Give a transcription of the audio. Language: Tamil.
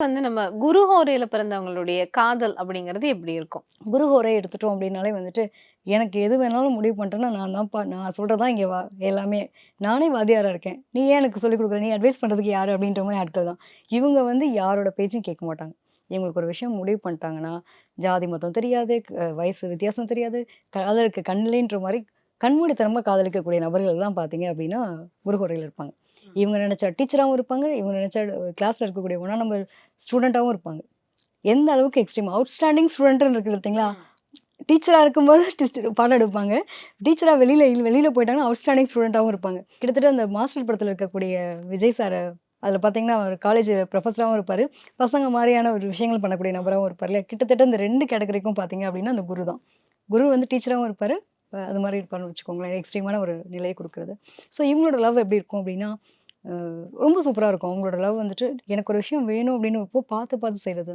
நம்ம குரு ஹோரையில பிறந்தவங்களுடைய காதல் அப்படிங்கிறது எப்படி இருக்கும்? குரு ஹோரை எடுத்துட்டோம் அப்படின்னாலே வந்துட்டு, எனக்கு எது வேணாலும் முடிவு பண்ணிட்டேன்னா, நான் தான்ப்பா. நான் சொல்றது தான் இங்க எல்லாமே. நானே வாத்தியாரா இருக்கேன். நீ ஏன் எனக்கு சொல்லிக் குடுக்குற? நீ அட்வைஸ் பண்றதுக்கு யாரு? அப்படின்ற மாரி ஆட்கள் தான். இவங்க வந்து யாரோட பேச்சும் கேட்க மாட்டாங்க. இவங்களுக்கு ஒரு விஷயம் முடிவு பண்ணிட்டாங்கன்னா, ஜாதி மதம் தெரியாது, வயசு வித்தியாசம் தெரியாது, காதலுக்கு கண்ணிலேன்ற மாரி கண்மூடித்தனமா காதலிக்கக்கூடிய நபர்கள் தான் பார்த்தீங்க அப்படின்னா, குரு ஹோரையில இருப்பாங்க. இவங்க நெனச்சா டீச்சராவும் இருப்பாங்க. இவங்க நெனச்சா கிளாஸ்ல இருக்கக்கூடிய 1ஆம் நம்பர் ஸ்டூடெண்ட்டாவும் இருப்பாங்க. எந்த அளவுக்கு எக்ஸ்ட்ரீம் அவுட்ஸ்டாண்டிங் ஸ்டூடெண்ட்ன்னு இருக்கு பார்த்தீங்களா? டீச்சரா இருக்கும்போது பாடம் எடுப்பாங்க. டீச்சரா வெளியில போயிட்டாங்கன்னா, அவுட்ஸ்டாண்டிங் ஸ்டூடெண்ட்டாவும் இருப்பாங்க. கிட்டத்தட்ட அந்த மாஸ்டர் படத்துல இருக்கக்கூடிய விஜய் சார அதில பார்த்தீங்கன்னா, அவர் காலேஜ் ப்ரொஃபஸராவும் இருப்பாரு. பசங்க மாரியான ஒரு விஷயங்கள் பண்ணக்கூடிய நபராவும் இருப்பார் இல்லையா? கிட்டத்தட்ட இந்த 2 கேட்டகரிக்கும் பார்த்தீங்க அப்டின்னா, அந்த குரு தான். குரு வந்து டீச்சராவும் இருப்பாரு. அது மாரி இருப்பாருன்னு வச்சுக்கோங்களேன். எக்ஸ்ட்ரீமான ஒரு நிலைய குடுக்குறது. ஸோ இவங்களோட லவ் எப்டி இருக்கும் அப்டின்னா, அ ரொம்ப சூப்பரா இருக்கும். அவங்களோட லவ் வந்துட்டு எனக்கு ஒரு விஷயம் வேணும் அப்டின்னு பார்த்து பார்த்து செய்றது.